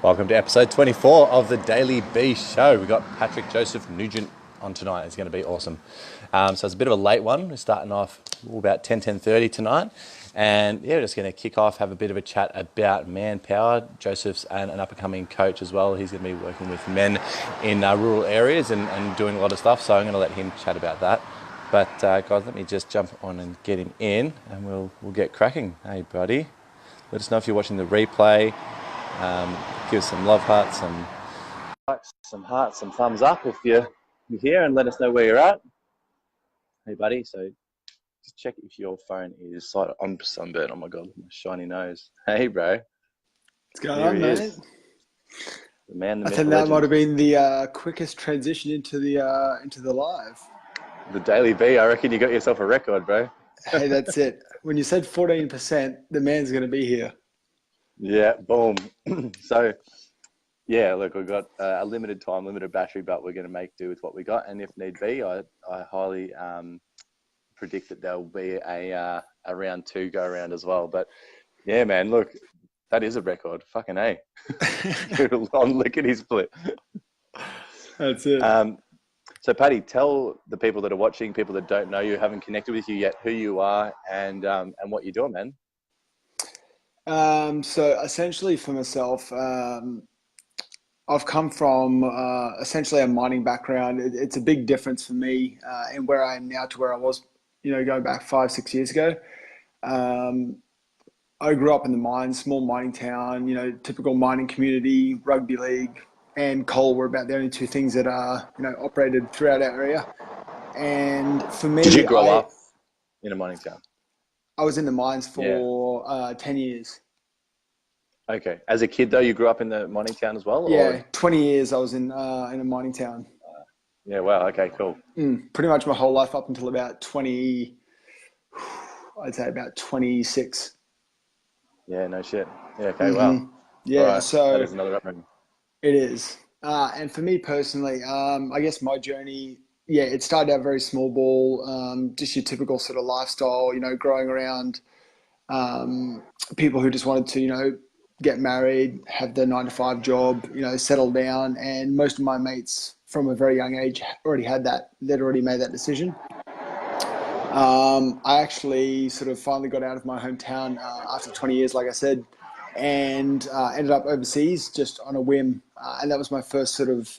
Welcome to episode 24 of the Daily B Show. We've got Patrick Joseph Nugent on tonight. It's going to be awesome. So it's a bit of a late one. We're starting off about 10:30 tonight. And yeah, we're just going to kick off, have a bit of a chat about manpower. Joseph's an up-and-coming coach as well. He's going to be working with men in rural areas and doing a lot of stuff. So I'm going to let him chat about that. But guys, let me just jump on and get him in and we'll get cracking. Hey, buddy. Let us know if you're watching the replay. Give us some love hearts, some likes, some hearts, some thumbs up if you're here, and let us know where you're at. Hey, buddy. So just check if your phone is silent. I'm sunburned. Oh my god, my shiny nose. Hey, bro. What's going on, mate? The man, the I myth, think the that legend. might have been the quickest transition into the live. The Daily B. I reckon you got yourself a record, bro. Hey, that's it. When you said 14%, the man's going to be here. Yeah, boom. So, yeah, look, we've got a limited time, limited battery, but we're going to make do with what we got. And if need be, I highly predict that there'll be a round two go around as well. But yeah, man, look, that is a record. Fucking A. On lickety split. That's it. So, Paddy, tell the people that are watching, people that don't know you, haven't connected with you yet, who you are and what you're doing, man. So essentially for myself, I've come from essentially a mining background. It's a big difference for me in where I am now to where I was, going back 5, 6 years ago. I grew up in the mines, small mining town, typical mining community, rugby league and coal were about the only two things that are, operated throughout our area. And for Did you me, grow I up in a mining town? I was in the mines Yeah. for 10 years. Okay. As a kid, though, you grew up in the mining town as well, or? Yeah, 20 years I was in a mining town. Yeah. Wow. Okay. Cool. Pretty much my whole life up until about 20, I'd say about 26. Yeah. No shit. Yeah. Okay. Wow. All Yeah, right. That so is another upbringing. it is. And for me personally, I guess my journey, yeah, it started out very small ball, just your typical sort of lifestyle, growing around people who just wanted to, get married, have their 9 to 5 job, settle down. And most of my mates from a very young age already had that. They'd already made that decision. I actually sort of finally got out of my hometown after 20 years, like I said, and ended up overseas just on a whim. And that was my first sort of,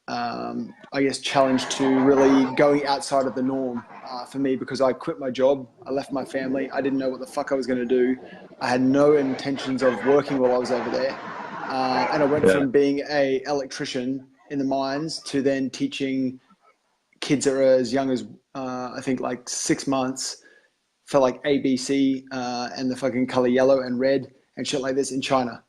I guess, challenge to really going outside of the norm for me because I quit my job. I left my family. I didn't know what the fuck I was going to do. I had no intentions of working while I was over there. And I went Yeah. from being a electrician in the mines to then teaching kids that are as young as I think like 6 months for like ABC and the fucking color yellow and red and shit like this in China.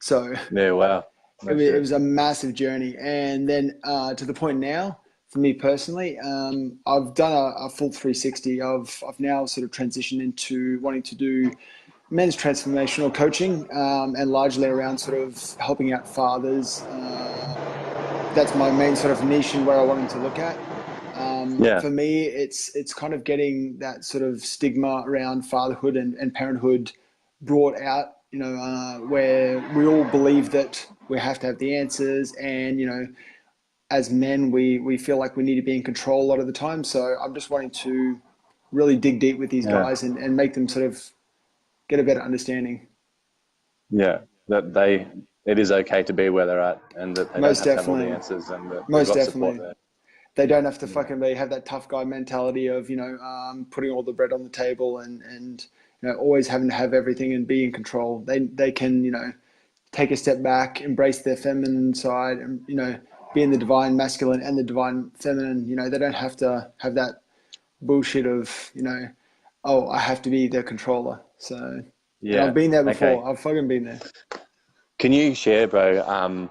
So Yeah. Wow. No it shit. was a massive journey. And then to the point now, for me personally, I've done a full 360. I've now sort of transitioned into wanting to do men's transformational coaching and largely around sort of helping out fathers. That's my main sort of niche and where I wanted to look at. Yeah. For me, it's kind of getting that sort of stigma around fatherhood and parenthood brought out, where we all believe that we have to have the answers and, as men, we feel like we need to be in control a lot of the time. So I'm just wanting to really dig deep with these Yeah. guys and make them sort of get a better understanding. Yeah. That it is okay to be where they're at, and that they don't Most have to have all the definitely. answers, and that they've Most got support definitely. there. They don't have to Yeah. fucking have that tough guy mentality of, putting all the bread on the table and always having to have everything and be in control. They can, take a step back, embrace their feminine side and, be in the divine masculine and the divine feminine. They don't have to have that bullshit of, oh, I have to be the controller. So, and I've Yeah. been there Okay. before. I've fucking been there. Can you share, bro?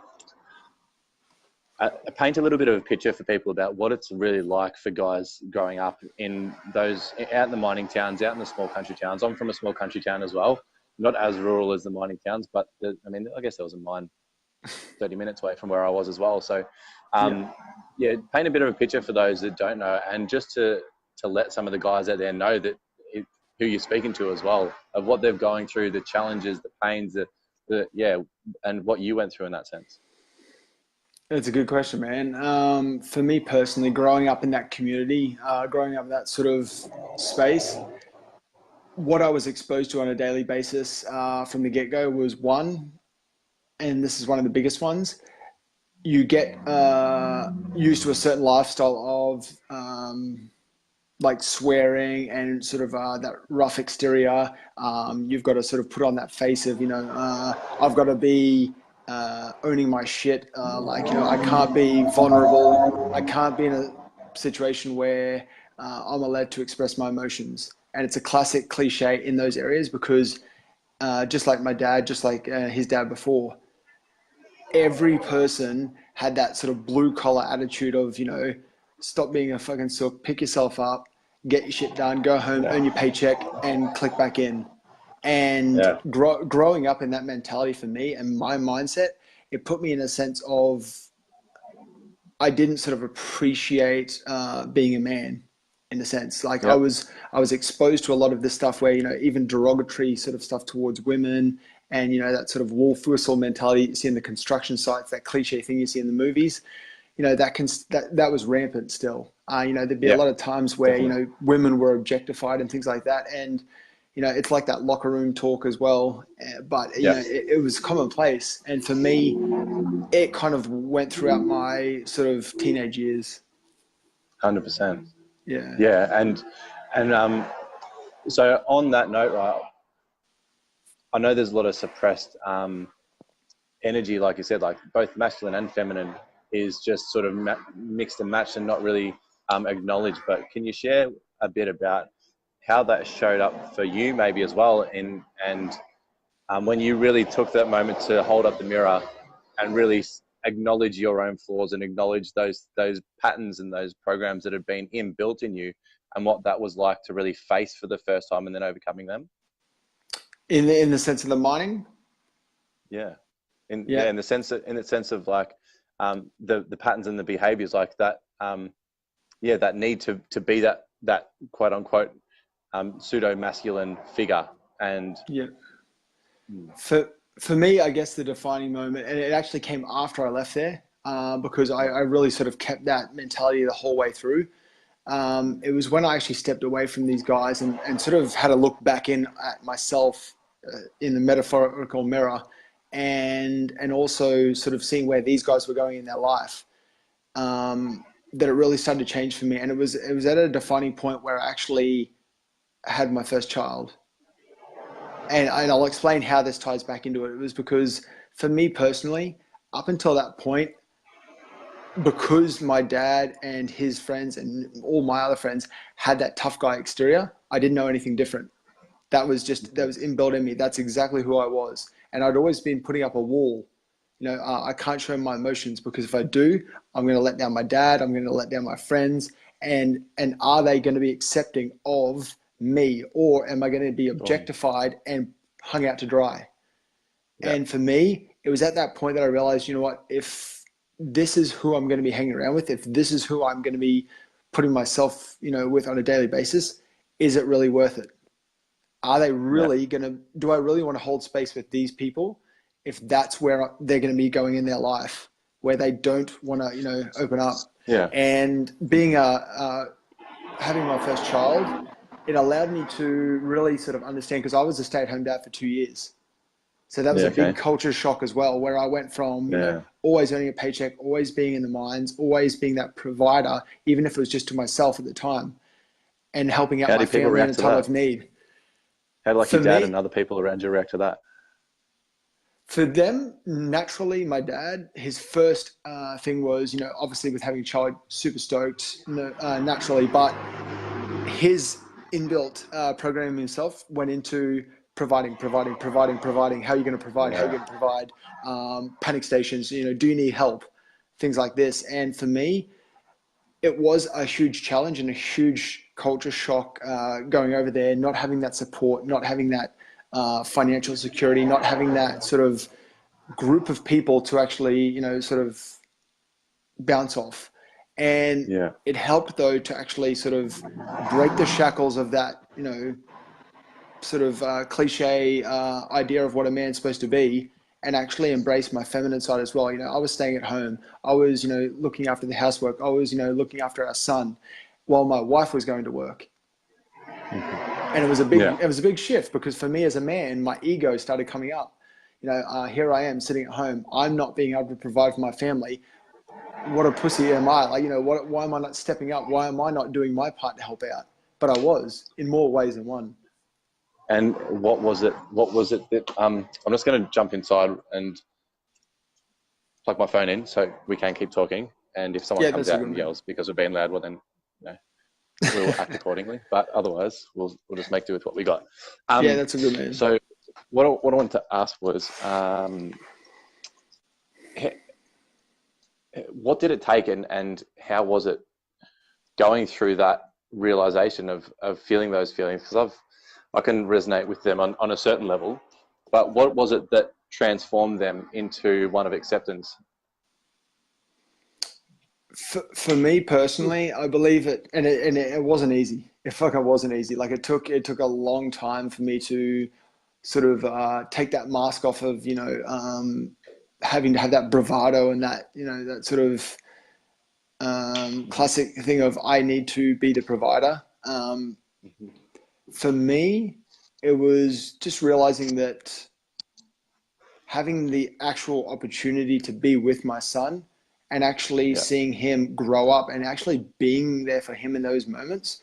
Paint a little bit of a picture for people about what it's really like for guys growing up in those out in the mining towns, out in the small country towns. I'm from a small country town as well, not as rural as the mining towns, but I guess there was a mine 30 minutes away from where I was as well. So, Yeah. yeah, paint a bit of a picture for those that don't know, and just to let some of the guys out there know that who you're speaking to as well, of what they're going through, the challenges, the pains, yeah, and what you went through in that sense. That's a good question, man. For me personally, growing up in that community, growing up in that sort of space, what I was exposed to on a daily basis from the get-go was one, and this is one of the biggest ones, you get used to a certain lifestyle of like swearing and sort of that rough exterior. You've got to sort of put on that face of, I've got to be owning my shit. Like, I can't be vulnerable. I can't be in a situation where I'm allowed to express my emotions. And it's a classic cliche in those areas because just like my dad, just like his dad before, every person had that sort of blue collar attitude of, stop being a fucking sook, pick yourself up, get your shit done, go home, Yeah, earn your paycheck, and click back in. And yeah, growing up in that mentality for me and my mindset, it put me in a sense of I didn't sort of appreciate being a man in a sense. Like yep, I was exposed to a lot of this stuff where, even derogatory sort of stuff towards women and, that sort of wolf whistle mentality you see in the construction sites, that cliche thing you see in the movies, that was rampant still. There'd be a yeah, lot of times where, definitely. women were objectified and things like that. And, it's like that locker room talk as well. But, Yeah, it was commonplace. And for me, it kind of went throughout my sort of teenage years. 100%. Yeah. Yeah, and so on that note, right, I know there's a lot of suppressed energy, like you said, like both masculine and feminine is just sort of mixed and matched and not really acknowledged. But can you share a bit about how that showed up for you, maybe as well, and when you really took that moment to hold up the mirror and really acknowledge your own flaws and acknowledge those patterns and those programs that had been inbuilt in you, and what that was like to really face for the first time and then overcoming them? In the sense of the mining. Yeah, Yeah. in the sense of like the patterns and the behaviors like that. Yeah, that need to be that quote unquote pseudo masculine figure. And Yeah. For me, I guess the defining moment, and it actually came after I left there, because I really sort of kept that mentality the whole way through. It was when I actually stepped away from these guys and sort of had a look back in at myself in the metaphorical mirror, and also sort of seeing where these guys were going in their life. That it really started to change for me, and it was at a defining point where I actually had my first child. And I'll explain how this ties back into it. It was because for me personally, up until that point, because my dad and his friends and all my other friends had that tough guy exterior, I didn't know anything different. That was inbuilt in me. That's exactly who I was. And I'd always been putting up a wall. I can't show my emotions because if I do, I'm going to let down my dad. I'm going to let down my friends. And are they going to be accepting of me, or am I going to be objectified and hung out to dry? yeah, And for me, it was at that point that I realized, you know what, if this is who I'm going to be hanging around with, if this is who I'm going to be putting myself, with on a daily basis, is it really worth it? Are they yeah, really going to, do I really want to hold space with these people if that's where they're going to be going in their life, where they don't want to, open up? yeah, And having my first child, it allowed me to really sort of understand because I was a stay-at-home dad for 2 years. So that was yeah. a big Okay. culture shock as well, where I went from, Yeah. always earning a paycheck, always being in the mines, always being that provider, even if it was just to myself at the time, and helping out How my do people family in react a to time that? of need. How do like your For dad and me, other people around you react to that? for them, naturally, my dad, his first thing was, obviously with having a child, super stoked, naturally, but his inbuilt programming himself went into providing, providing, providing, providing. How are you going to provide? How are you Yeah. going to provide? Panic stations. Do you need help? Things like this. And for me, it was a huge challenge and a huge culture shock going over there, not having that support, not having that financial security, not having that sort of group of people to actually, sort of bounce off. And Yeah. it helped though to actually sort of break the shackles of that, sort of cliche idea of what a man's supposed to be, and actually embrace my feminine side as well. I was staying at home. I was, looking after the housework. I was, looking after our son while my wife was going to work. And Yeah. it was a big shift because for me as a man, my ego started coming up. Here I am sitting at home. I'm not being able to provide for my family. What a pussy am I? Like, why am I not stepping up? Why am I not doing my part to help out? But I was in more ways than one. And what was it? What was it that I'm just going to jump inside and plug my phone in so we can keep talking. And if someone Yeah, comes that's a out good and man. yells because we're being loud, well then, we'll act accordingly. But otherwise, we'll just make do with what we got. Yeah, that's a good man. So what I wanted to ask was, what did it take, and how was it going through that realization of feeling those feelings? Because I can resonate with them on a certain level, but what was it that transformed them into one of acceptance? For me personally, I believe it, and it wasn't easy. It fucking wasn't easy. Like it took a long time for me to sort of take that mask off of having to have that bravado and that that sort of classic thing of I need to be the provider. For me, it was just realizing that having the actual opportunity to be with my son and actually Yeah, seeing him grow up and actually being there for him in those moments,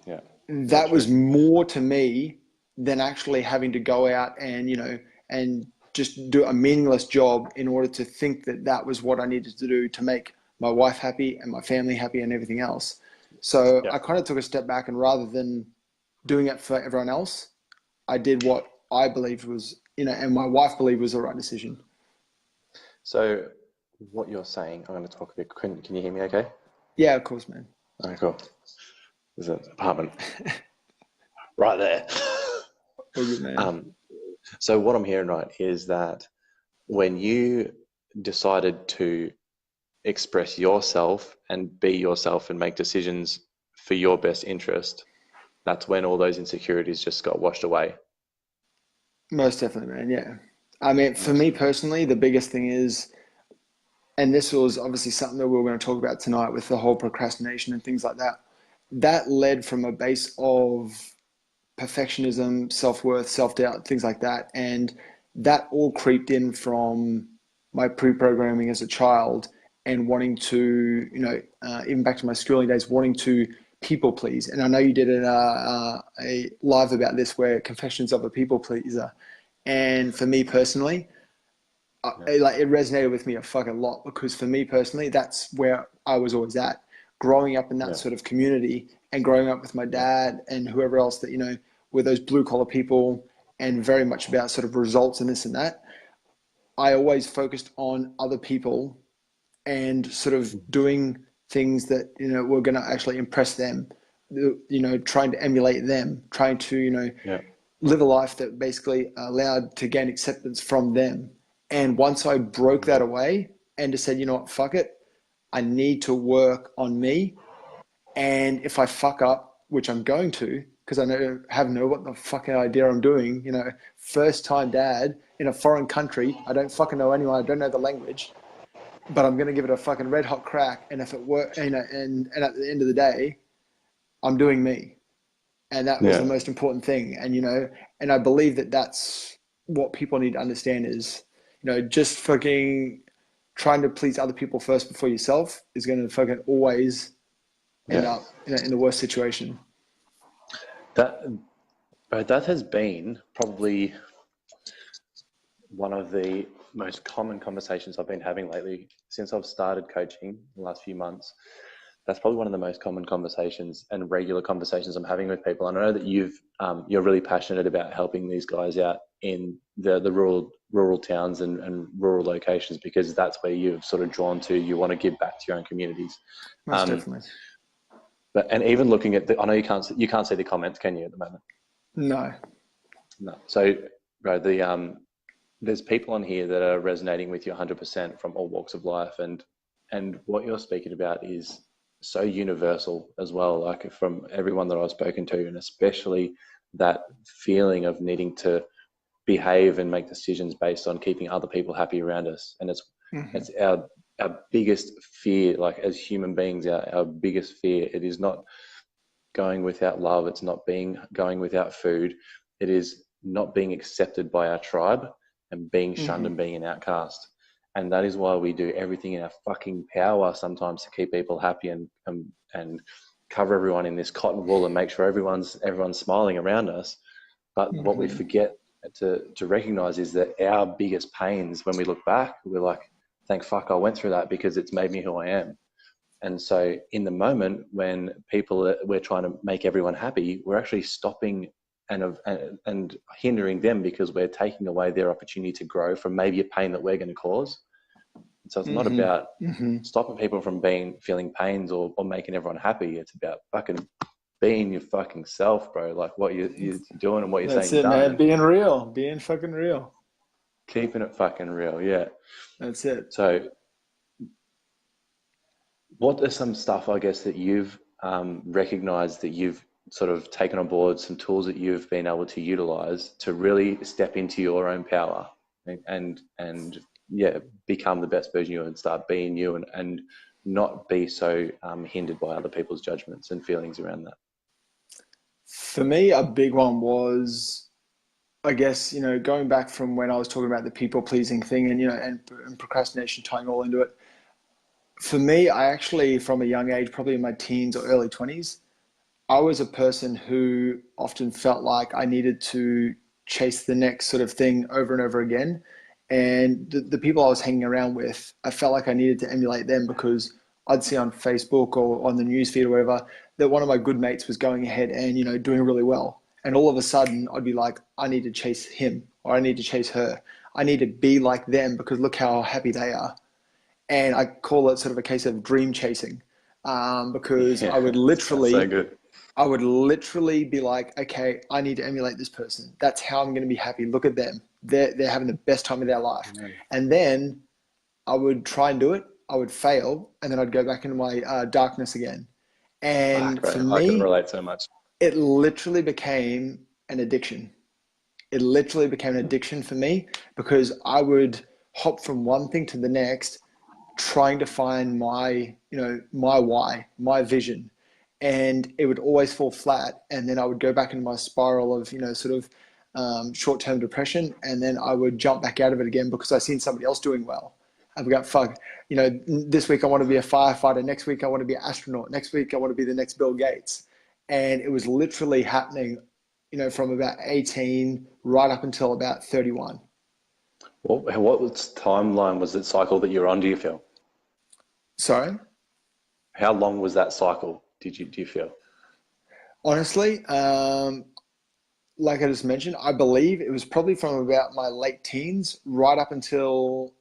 yeah, so that true. was more to me than actually having to go out and and just do a meaningless job in order to think that that was what I needed to do to make my wife happy and my family happy and everything else. So Yeah. I kind of took a step back, and rather than doing it for everyone else, I did what I believed was, and my wife believed was the right decision. So what you're saying, I'm going to talk a bit. Can you hear me okay? Yeah, of course, man. Okay, cool. There's an apartment right there. All good, man. um, so what I'm hearing right is that when you decided to express yourself and be yourself and make decisions for your best interest, that's when all those insecurities just got washed away. Most definitely, man. Yeah. I mean, for me Awesome. personally, the biggest thing is, and this was obviously something that we were going to talk about tonight with the whole procrastination and things like that. That led from a base of perfectionism, self worth, self doubt, things like that. And that all creeped in from my pre programming as a child and wanting to, even back to my schooling days, wanting to people please. And I know you did a live about this where confessions of a people pleaser. And for me personally, Yeah. it resonated with me a fucking lot because for me personally, that's where I was always at. Growing up in that Yeah. sort of community and growing up with my Yeah. dad and whoever else that, were those blue collar people and very much about sort of results and this and that. I always focused on other people and sort of doing things that, were going to actually impress them, trying to emulate them, trying to, Yeah. live a life that basically allowed to gain acceptance from them. And once I broke that away and just said, you know what, fuck it, I need to work on me. And if I fuck up, which I'm going to, because have no what the fucking idea I'm doing, first time dad in a foreign country, I don't fucking know anyone, I don't know the language, but I'm gonna give it a fucking red hot crack. And if it works, and at the end of the day, I'm doing me, and that was the Yeah. most important thing. And and I believe that that's what people need to understand is, just fucking trying to please other people first before yourself is going to fucking always end Yeah. up in the worst situation. That, that has been probably one of the most common conversations I've been having lately since I've started coaching the last few months. That's probably one of the most common conversations and regular conversations I'm having with people. And I know that you're really passionate about helping these guys out in the rural towns and rural locations, because that's where you've sort of drawn to. You want to give back to your own communities. Most Um, definitely. and even looking at I know you can't see the comments, can you, at the moment? No. No. So, bro, there's people on here that are resonating with you 100% from all walks of life, and what you're speaking about is so universal as well, like from everyone that I've spoken to, and especially that feeling of needing to behave and make decisions based on keeping other people happy around us. And it's our biggest fear, like as human beings, our biggest fear. It is not going without love. It's not going without food. It is not being accepted by our tribe and being shunned and being an outcast. And that is why we do everything in our fucking power sometimes to keep people happy and cover everyone in this cotton wool and make sure everyone's smiling around us. But what we forget to recognize is that our biggest pains, when we look back, we're like, thank fuck I went through that, because it's made me who I am. And so in the moment when we're trying to make everyone happy, we're actually stopping and hindering them, because we're taking away their opportunity to grow from maybe a pain that we're going to cause. And so it's not about stopping people from feeling pains or making everyone happy. It's about fucking being your fucking self, bro. Like what you're doing and what you're That's saying. it, man. Being real, being fucking real. Keeping it fucking real, yeah. That's it. So what are some stuff, I guess, that you've recognized, that you've sort of taken on board, some tools that you've been able to utilize to really step into your own power and become the best version of you and start being you and not be so hindered by other people's judgments and feelings around that? For me, a big one was, I guess, going back from when I was talking about the people pleasing thing and procrastination, tying all into it. For me, I actually, from a young age, probably in my teens or early 20s, I was a person who often felt like I needed to chase the next sort of thing over and over again. And the people I was hanging around with, I felt like I needed to emulate them, because I'd see on Facebook or on the newsfeed or whatever that one of my good mates was going ahead and, doing really well. And all of a sudden I'd be like, I need to chase him, or I need to chase her. I need to be like them because look how happy they are. And I call it sort of a case of dream chasing, because Yeah, I would that's so literally good. I would literally be like, okay, I need to emulate this person. That's how I'm going to be happy. Look at them. They're having the best time of their life. And then I would try and do it. I would fail. And then I'd go back into my darkness again. Fuck, And for right. I can me, relate so much. it literally became an addiction. It literally became an addiction for me, because I would hop from one thing to the next, trying to find my why, my vision, and it would always fall flat. And then I would go back into my spiral of, sort of short-term depression, and then I would jump back out of it again because I seen somebody else doing well. I've got fuck, this week I want to be a firefighter. Next week I want to be an astronaut. Next week I want to be the next Bill Gates. And it was literally happening, from about 18 right up until about 31. What timeline was that cycle that you're on, do you feel? Sorry? How long was that cycle, do you feel? Honestly, like I just mentioned, I believe it was probably from about my late teens right up until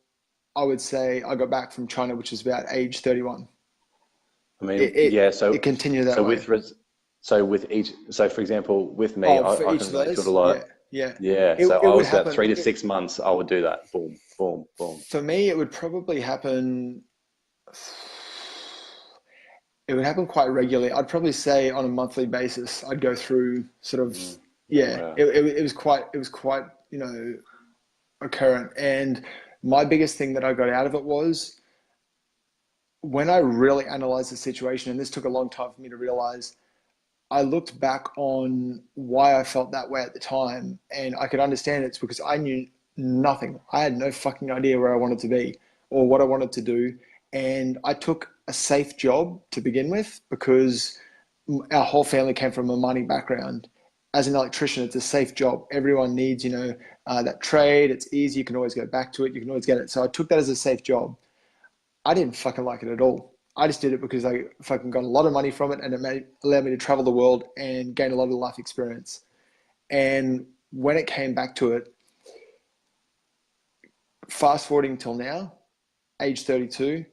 I would say I got back from China, which is about age 31. I mean, It it, yeah, it continued that so way. for example, with me, Oh, I, for I each can of relate to it a those, lot. yeah, yeah. Yeah, It so it I would was about happen. 3 to 6 months, I would do that. Boom, boom, boom. For me, it would probably happen. It would happen quite regularly. I'd probably say on a monthly basis, I'd go through sort of, Yeah, yeah. wow. It was quite occurrent. And my biggest thing that I got out of it was, when I really analyzed the situation, and this took a long time for me to realize, I looked back on why I felt that way at the time, and I could understand it's because I knew nothing. I had no fucking idea where I wanted to be or what I wanted to do. And I took a safe job to begin with, because our whole family came from a mining background. As an electrician, it's a safe job. Everyone needs, that trade. It's easy. You can always go back to it. You can always get it. So I took that as a safe job. I didn't fucking like it at all. I just did it because I fucking got a lot of money from it, and allowed me to travel the world and gain a lot of life experience. And when it came back to it, fast forwarding till now, age 32,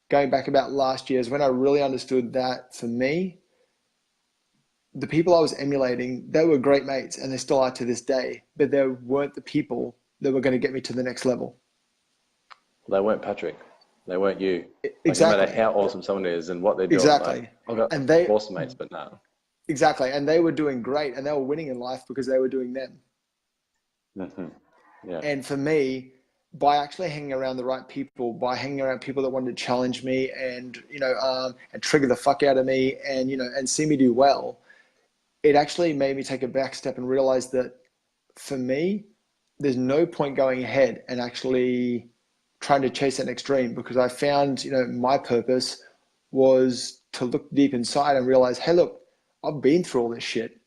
going back about last year is when I really understood that for me, the people I was emulating, they were great mates and they still are to this day, but they weren't the people that were going to get me to the next level. They weren't Patrick. They weren't you. Like, no matter Exactly. how awesome someone is and what they're doing, like, Exactly. I've got And they, awesome mates, but no. exactly. And they were doing great and they were winning in life because they were doing them. Hmm. Yeah. And for me, by actually hanging around the right people, by hanging around people that wanted to challenge me and, and trigger the fuck out of me and, and see me do well, it actually made me take a back step and realize that for me, there's no point going ahead and actually trying to chase that next dream, because I found, my purpose was to look deep inside and realize, hey, look, I've been through all this shit.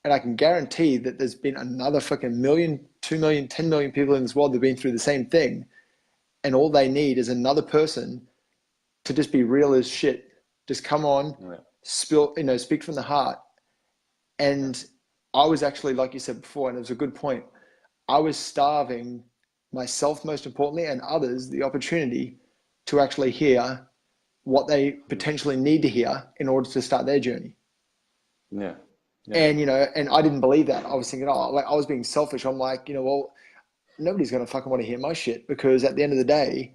And I can guarantee that there's been another fucking million, 2 million, 10 million people in this world that have been through the same thing. And all they need is another person to just be real as shit. Just come on, Yeah. speak from the heart. And I was actually, like you said before, and it was a good point, I was starving myself, most importantly, and others, the opportunity to actually hear what they potentially need to hear in order to start their journey. Yeah. Yeah. And, and I didn't believe that. I was thinking, like I was being selfish. I'm like, well, nobody's going to fucking want to hear my shit, because at the end of the day,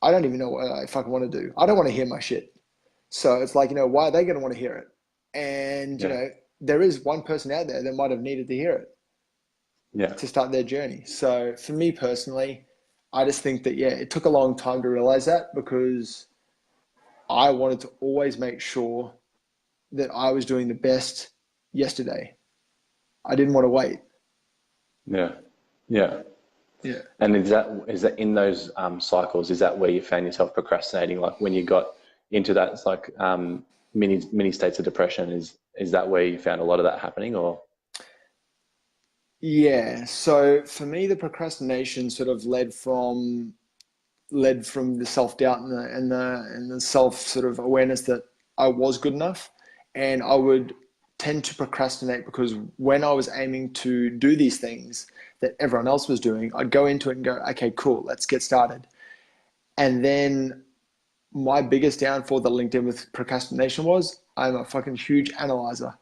I don't even know what I fucking want to do. I don't want to hear my shit. So it's like, why are they going to want to hear it? And, Yeah. there is one person out there that might have needed to hear it Yeah. to start their journey. So for me personally, I just think that, yeah, it took a long time to realize that, because I wanted to always make sure that I was doing the best yesterday. I didn't want to wait. Yeah. Yeah. Yeah. And is that in those cycles? Is that where you found yourself procrastinating? Like when you got into that, it's like mini states of depression. Is that where you found a lot of that happening, or? Yeah. So for me, the procrastination sort of led from the self doubt and the self sort of awareness that I was good enough, and I would tend to procrastinate because when I was aiming to do these things that everyone else was doing, I'd go into it and go, okay, cool, let's get started. And then my biggest downfall that linked in with procrastination was I'm a fucking huge analyzer.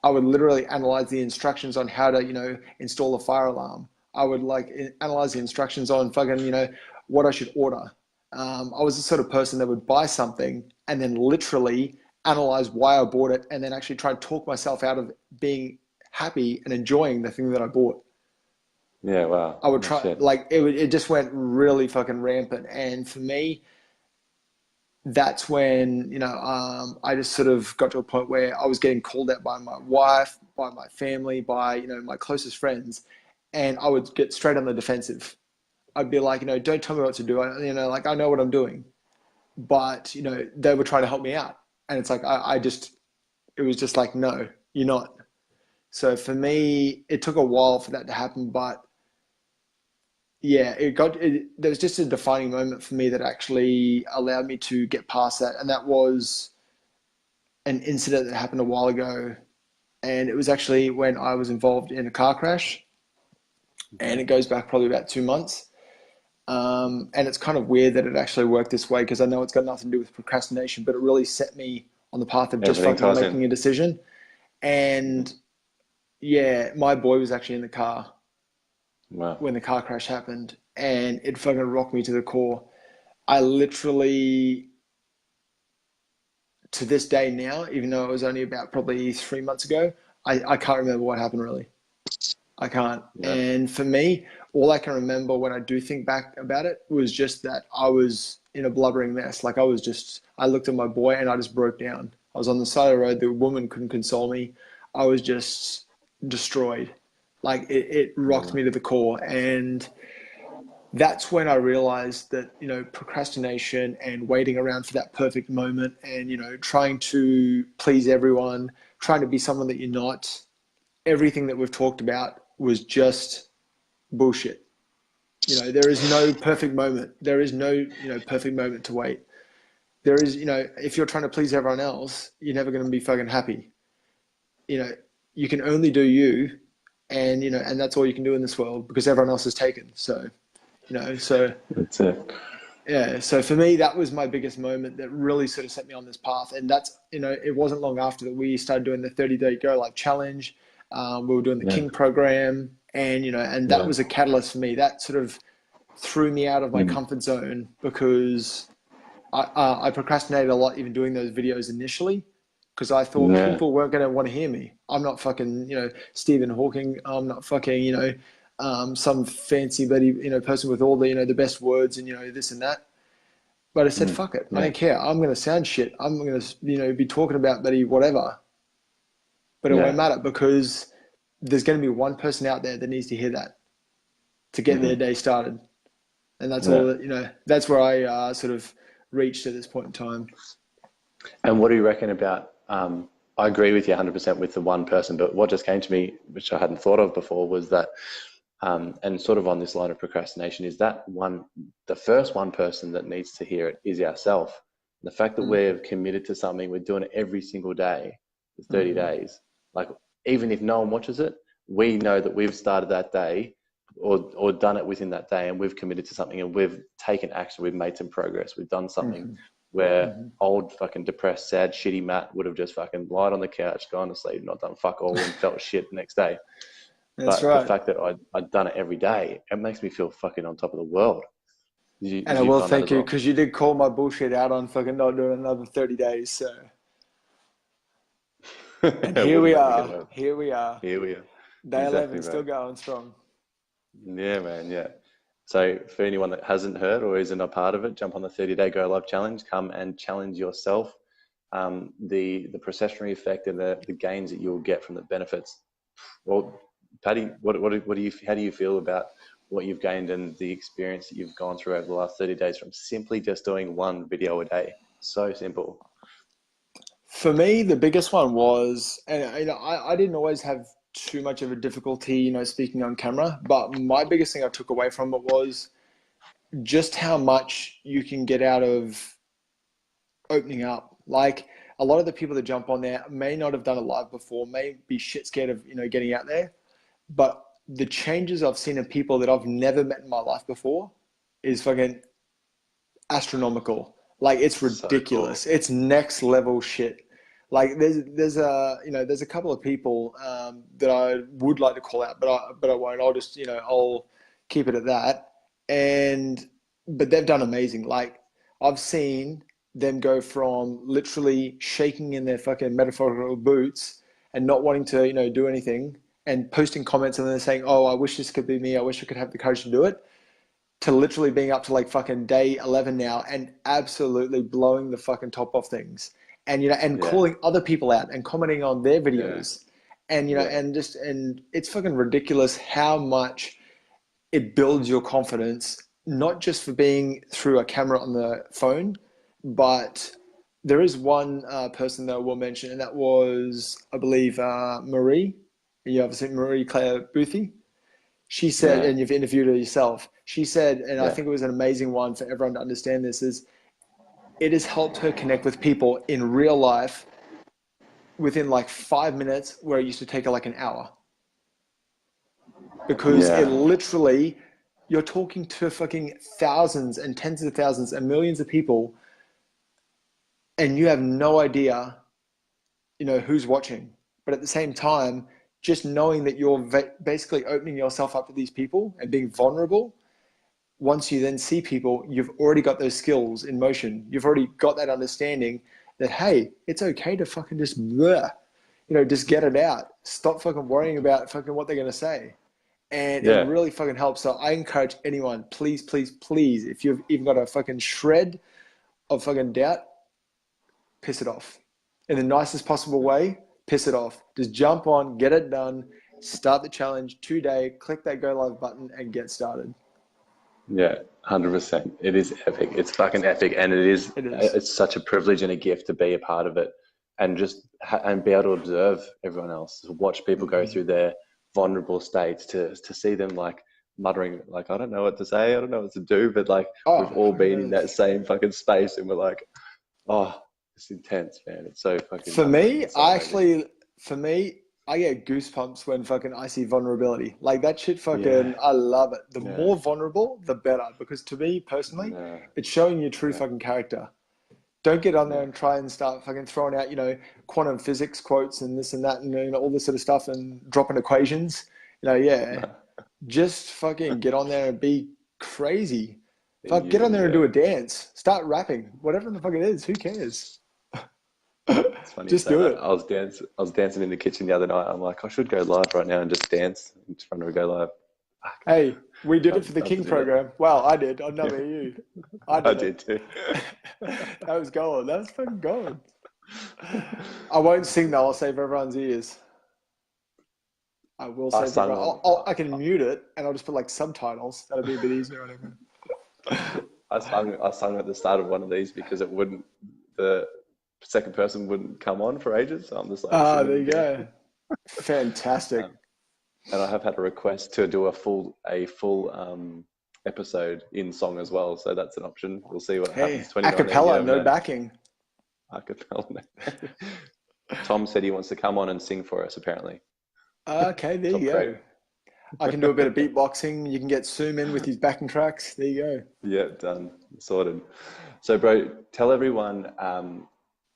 I would literally analyze the instructions on how to, install a fire alarm. I would like analyze the instructions on fucking, what I should order. I was the sort of person that would buy something and then literally analyze why I bought it and then actually try and talk myself out of being happy and enjoying the thing that I bought. Yeah. Wow. I would Oh, try, shit. like, it just went really fucking rampant. And for me, that's when I just sort of got to a point where I was getting called out by my wife, by my family, by my closest friends, and I would get straight on the defensive. I'd be like, don't tell me what to do. Like I know what I'm doing, but they were trying to help me out, and it's like it was just like, no, you're not. So for me, it took a while for that to happen, but yeah, there was just a defining moment for me that actually allowed me to get past that, and that was an incident that happened a while ago, and it was actually when I was involved in a car crash, and Okay. it goes back probably about 2 months. And it's kind of weird that it actually worked this way, because I know it's got nothing to do with procrastination, but it really set me on the path of just Everything fucking ties in. making a decision. And yeah, my boy was actually in the car Wow. when the car crash happened, and it fucking rocked me to the core. I literally, to this day now, even though it was only about probably 3 months ago, I can't remember what happened really. I can't. Yeah. And for me, all I can remember when I do think back about it was just that I was in a blubbering mess. Like I looked at my boy and I just broke down. I was on the side of the road. The woman couldn't console me. I was just destroyed. Like it rocked Yeah. me to the core. And that's when I realized that, procrastination and waiting around for that perfect moment and, trying to please everyone, trying to be someone that you're not, everything that we've talked about was just bullshit. There is no perfect moment. There is no, perfect moment to wait. There is, if you're trying to please everyone else, you're never going to be fucking happy. You know, you can only do you, and and that's all you can do in this world, because everyone else is taken. So, so That's it. yeah. So for me, that was my biggest moment that really sort of set me on this path. And that's, it wasn't long after that we started doing the 30-day Go Live challenge. We were doing the Yeah. King program, and and that Yeah. was a catalyst for me. That sort of threw me out of my Mm. comfort zone, because I procrastinated a lot even doing those videos initially, because I thought Yeah. people weren't going to want to hear me. I'm not fucking Stephen Hawking. I'm not fucking some fancy bloody, person with all the, the best words and, this and that. But I said, fuck it. I Yeah. don't care. I'm going to sound shit. I'm going to, be talking about bloody whatever, but it won't Yeah. matter because there's going to be one person out there that needs to hear that to get their day started. And that's all Yeah. that, that's where I sort of reached at this point in time. And what do you reckon about, I agree with you 100% with the one person, but what just came to me, which I hadn't thought of before, was that, and sort of on this line of procrastination, is that the first one person that needs to hear it is ourselves. The fact that we're committed to something, we're doing it every single day for 30 days, like even if no one watches it, we know that we've started that day or done it within that day, and we've committed to something and we've taken action, we've made some progress, we've done something where old fucking depressed, sad, shitty Matt would have just fucking lied on the couch, gone to sleep, not done fuck all and felt shit the next day. That's But right. the fact that I'd done it every day, it makes me feel fucking on top of the world. Did And I you will find that thank as you well? because you did call my bullshit out on fucking not doing another 30 days. So, and It here wouldn't we let me get are. away. Here we are. Here we are. Day Exactly 11, still right. going strong. Yeah, man. Yeah. So for anyone that hasn't heard or isn't a part of it, jump on the 30-day Go Live challenge. Come and challenge yourself. The processionary effect and the gains that you'll get from the benefits. Well, Paddy, how do you feel about what you've gained and the experience that you've gone through over the last 30 days from simply just doing one video a day? So simple. For me, the biggest one was, and I didn't always have too much of a difficulty, speaking on camera, but my biggest thing I took away from it was just how much you can get out of opening up. Like a lot of the people that jump on there may not have done a live before, may be shit scared of, getting out there. But the changes I've seen in people that I've never met in my life before is fucking astronomical. Like it's So cool. ridiculous. It's next level shit. Like there's a couple of people that I would like to call out, but I won't. I'll just I'll keep it at that. And but they've done amazing. Like I've seen them go from literally shaking in their fucking metaphorical boots and not wanting to do anything and posting comments and then saying, "Oh, I wish this could be me. I wish I could have the courage to do it." To literally being up to like fucking day 11 now and absolutely blowing the fucking top off things and and Yeah. calling other people out and commenting on their Yeah. videos and Yeah. and it's fucking ridiculous how much it builds your confidence, not just for being through a camera on the phone, but there is one person that I will mention, and that was, I believe, Marie. You obviously Marie Claire Boothie. She said, Yeah. and you've interviewed her yourself, she said, and I Yeah. think it was an amazing one for everyone to understand this, is it has helped her connect with people in real life within like 5 minutes where it used to take her like an hour. Because it Yeah. literally, you're talking to fucking thousands and tens of thousands and millions of people, and you have no idea, who's watching. But at the same time, just knowing that you're basically opening yourself up to these people and being vulnerable, once you then see people, you've already got those skills in motion. You've already got that understanding that, hey, it's okay to fucking just, bleh, just get it out. Stop fucking worrying about fucking what they're going to say. And it Yeah. really fucking helps. So I encourage anyone, please, please, please, if you've even got a fucking shred of fucking doubt, piss it off. In the nicest possible way, piss it off. Just jump on, get it done, start the challenge today, click that go live button and get started. Yeah, 100%. It is epic. It's fucking epic, and It is. it's such a privilege and a gift to be a part of it, and just and be able to observe everyone else, to watch people go through their vulnerable states, to see them like muttering, like, I don't know what to say, I don't know what to do, but like we've Oh, all fucking been in that knows. same fucking space, and we're like, oh, it's intense, man. It's so fucking For humbling. me, It's so amazing. for me, I get goosebumps when fucking I see vulnerability. Like that shit fucking, Yeah, I love it. The yeah, more vulnerable, the better. Because to me personally, yeah, it's showing your true yeah, fucking character. Don't get on there yeah. and try and start fucking throwing out, quantum physics quotes and this and that and all this sort of stuff and dropping equations. Yeah. Just fucking get on there and be crazy. Fuck, get on You, there and yeah. do a dance. Start rapping. Whatever the fuck it is, who cares? It's funny you Just say do that. it. I was dancing in the kitchen the other night. I'm like, I should go live right now and just dance in front of a go live. Hey, we did it for the Love to King do that. program. Well, I did. I don't know Yeah, about you. I I did did it. too. That was gold. That was fucking gold. I won't sing though. I'll save everyone's ears. I will I save sung everyone. on. I can mute it and I'll just put like subtitles. That'll be a bit easier on everyone. I sung at the start of one of these because the second person wouldn't come on for ages. So I'm just like Ah, there singing you again. go. Fantastic. And I have had a request to do a full episode in song as well. So that's an option. We'll see what Hey, happens. 2019, you acapella, never no know. backing. Acapella. Tom said he wants to come on and sing for us. Apparently, Okay, there Tom you Craig. go. I can do a bit of beatboxing. You can get Zoom in with his backing tracks. There you go. Yeah, done, sorted. So, bro, tell everyone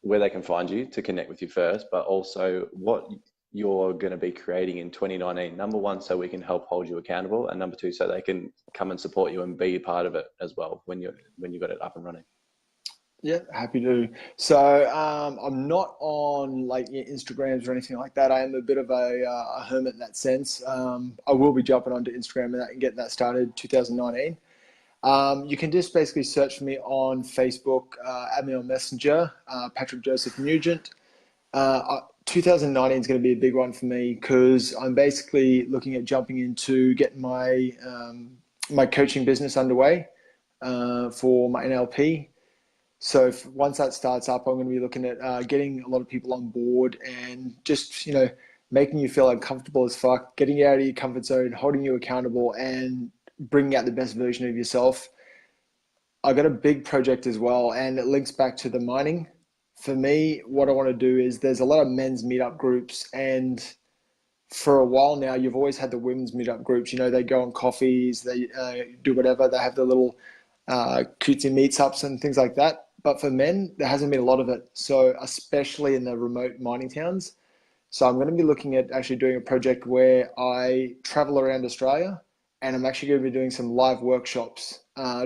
where they can find you to connect with you first, but also what you're going to be creating in 2019. Number one, so we can help hold you accountable, and number two, so they can come and support you and be a part of it as well when you got it up and running. Yeah, happy to. So I'm not on like Instagrams or anything like that. I am a bit of a hermit in that sense. I will be jumping onto Instagram and that and getting that started 2019. You can just basically search for me on Facebook, add me on Messenger, Patrick Joseph Nugent. 2019 is going to be a big one for me because I'm basically looking at jumping into getting my coaching business underway for my NLP. So once that starts up, I'm going to be looking at getting a lot of people on board and just, making you feel uncomfortable as fuck, getting you out of your comfort zone, holding you accountable and bringing out the best version of yourself. I got a big project as well, and it links back to the mining. For me, what I want to do is there's a lot of men's meetup groups, and for a while now, you've always had the women's meetup groups. They go on coffees, they do whatever, they have the little cutesy meetups and things like that. But for men, there hasn't been a lot of it. So especially in the remote mining towns. So I'm going to be looking at actually doing a project where I travel around Australia, and I'm actually going to be doing some live workshops,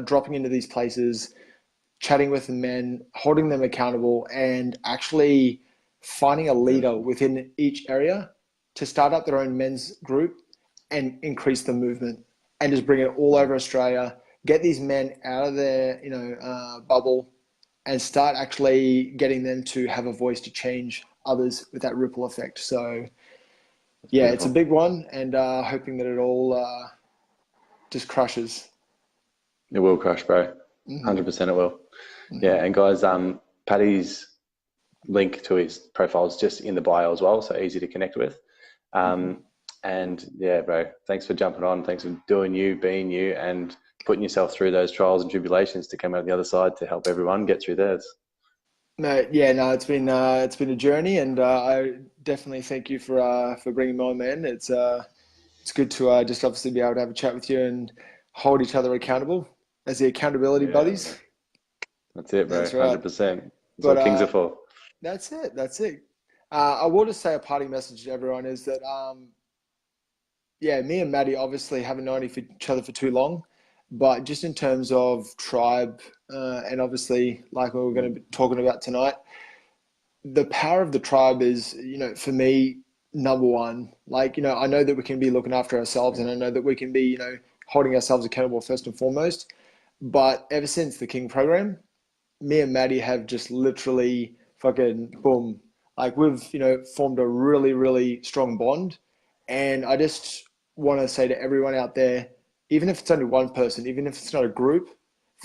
dropping into these places, chatting with the men, holding them accountable, and actually finding a leader Beautiful. within each area to start up their own men's group and increase the movement and just bring it all over Australia. Get these men out of their bubble and start actually getting them to have a voice to change others with that ripple effect. So That's yeah, it's a beautiful. big one, and hoping that it all just crushes. It will crush, bro. Mm-hmm. 100% it will. Yeah, Mm-hmm. and guys, Paddy's link to his profile is just in the bio as well, so easy to connect with. Mm-hmm. And yeah, bro, thanks for jumping on. Thanks for doing you, being you, and putting yourself through those trials and tribulations to come out the other side to help everyone get through theirs. No, yeah, no, it's been a journey, and I definitely thank you for bringing me on, man. It's good to just obviously be able to have a chat with you and hold each other accountable as the accountability Yeah, buddies. that's it, bro. That's right. 100%. That's But what kings are for. that's it. That's it. I will just say a parting message to everyone is that yeah, me and Maddie obviously haven't known each other for too long, but just in terms of tribe, and obviously like we were going to be talking about tonight, the power of the tribe is, for me, number one. Like, I know that we can be looking after ourselves, and I know that we can be, holding ourselves accountable first and foremost. But ever since the King program, me and Maddie have just literally fucking boom. Like we've, formed a really, really strong bond. And I just want to say to everyone out there, even if it's only one person, even if it's not a group,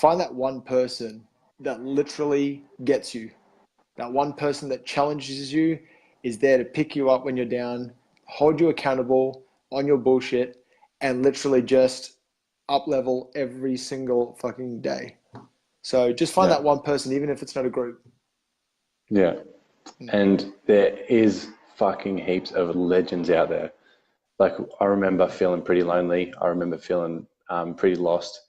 find that one person that literally gets you. That one person that challenges you, is there to pick you up when you're down, hold you accountable on your bullshit, and literally just up level every single fucking day. So just find Yeah, that one person, even if it's not a group. yeah. Mm-hmm. And there is fucking heaps of legends out there. Like I remember feeling pretty lonely. I remember feeling pretty lost,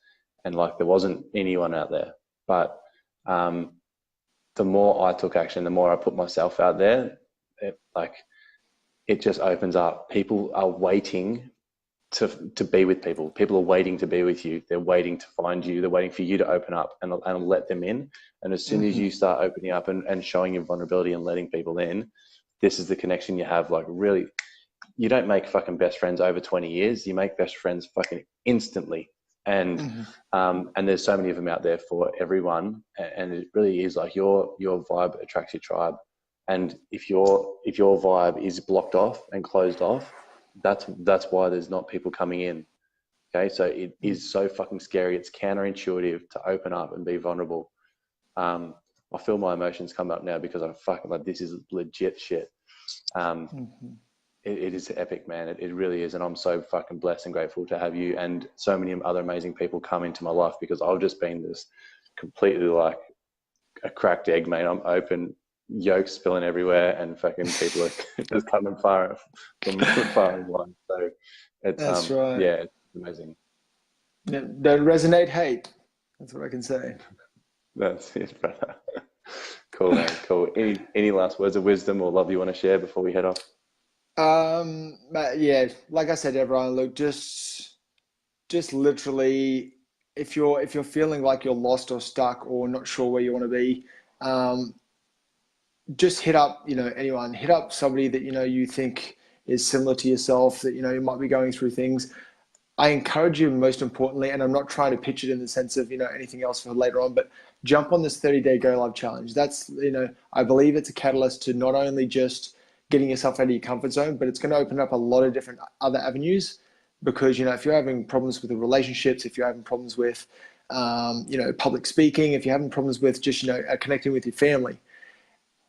and like there wasn't anyone out there. But um, the more I took action, the more I put myself out there, it just opens up. People are waiting to be with people. People are waiting to be with you. They're waiting to find you. They're waiting for you to open up and let them in. And as soon as Mm-hmm. you start opening up and showing your vulnerability and letting people in, this is the connection you have. Like really, you don't make fucking best friends over 20 years. You make best friends fucking instantly. Mm-hmm. And there's so many of them out there for everyone. And it really is like your vibe attracts your tribe. And if your vibe is blocked off and closed off, that's why there's not people coming in. Okay, so it is so fucking scary. It's counterintuitive to open up and be vulnerable. I feel my emotions come up now because I'm fucking like, this is legit shit. Um, Mm-hmm. it is epic, man. It really is. And I'm so fucking blessed and grateful to have you and so many other amazing people come into my life, because I've just been this completely like a cracked egg, mate. I'm open, yolk spilling everywhere, and fucking people are just coming from far and wide. So it's, That's right. yeah, it's amazing. Don't resonate hate. That's what I can say. That's it, brother. Cool, man. Cool. Any last words of wisdom or love you want to share before we head off? But yeah, like I said, everyone, look, just literally, if you're feeling like you're lost or stuck or not sure where you want to be, um, just hit up, anyone, hit up somebody that you think is similar to yourself, that you might be going through things. I encourage you, most importantly, and I'm not trying to pitch it in the sense of, anything else for later on, but jump on this 30-day Go Live challenge. That's, I believe it's a catalyst to not only just getting yourself out of your comfort zone, but it's going to open up a lot of different other avenues. Because, if you're having problems with the relationships, if you're having problems with, public speaking, if you're having problems with just, connecting with your family,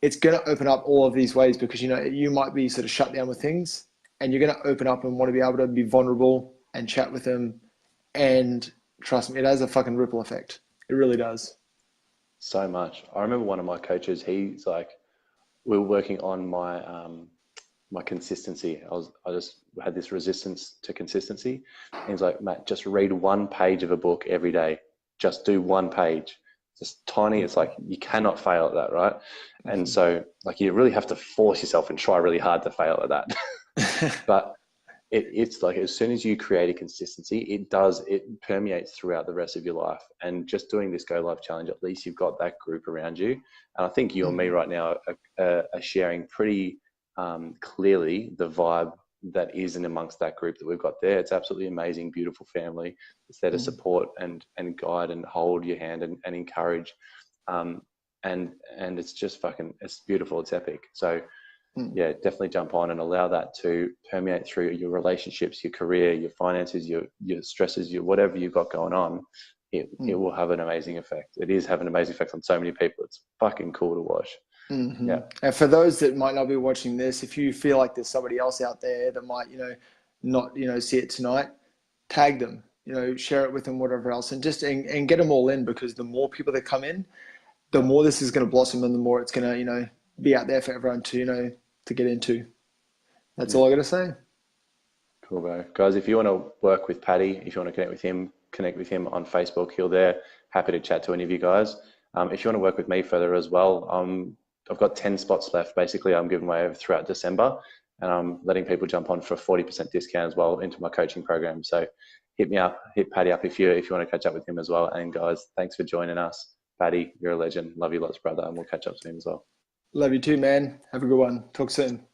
it's going to open up all of these ways, because, you might be sort of shut down with things, and you're going to open up and want to be able to be vulnerable and chat with them. And trust me, it has a fucking ripple effect. It really does. So much. I remember one of my coaches, he's like, we were working on my consistency. I just had this resistance to consistency. And he's like, Matt, just read one page of a book every day. Just do one page. Just tiny. It's like, you cannot fail at that, right? And so like, you really have to force yourself and try really hard to fail at that. But it's like, as soon as you create a consistency, it permeates throughout the rest of your life. And just doing this Go Live challenge, at least you've got that group around you. And I think you and me right now are sharing pretty clearly the vibe that is in amongst that group that we've got there. It's absolutely amazing, beautiful family. It's there to support and guide and hold your hand and encourage. And it's just fucking, it's beautiful. It's epic. So yeah, definitely jump on and allow that to permeate through your relationships, your career, your finances, your stresses, your whatever you've got going on. It will have an amazing effect. It is having an amazing effect on so many people. It's fucking cool to watch. Yeah. And for those that might not be watching this, if you feel like there's somebody else out there that might, not, see it tonight, tag them, share it with them, whatever else, and just and get them all in, because the more people that come in, the more this is going to blossom, and the more it's going to, be out there for everyone to, to get into. That's all I got to say. Cool, bro. Guys, if you want to work with Paddy, if you want to connect with him on Facebook, he'll there. Happy to chat to any of you guys. If you want to work with me further as well, I've got 10 spots left. Basically, I'm giving away throughout December, and I'm letting people jump on for a 40% discount as well into my coaching program. So hit me up, hit Paddy up if you want to catch up with him as well. And guys, thanks for joining us. Paddy, you're a legend. Love you lots, brother, and we'll catch up soon as well. Love you too, man. Have a good one. Talk soon.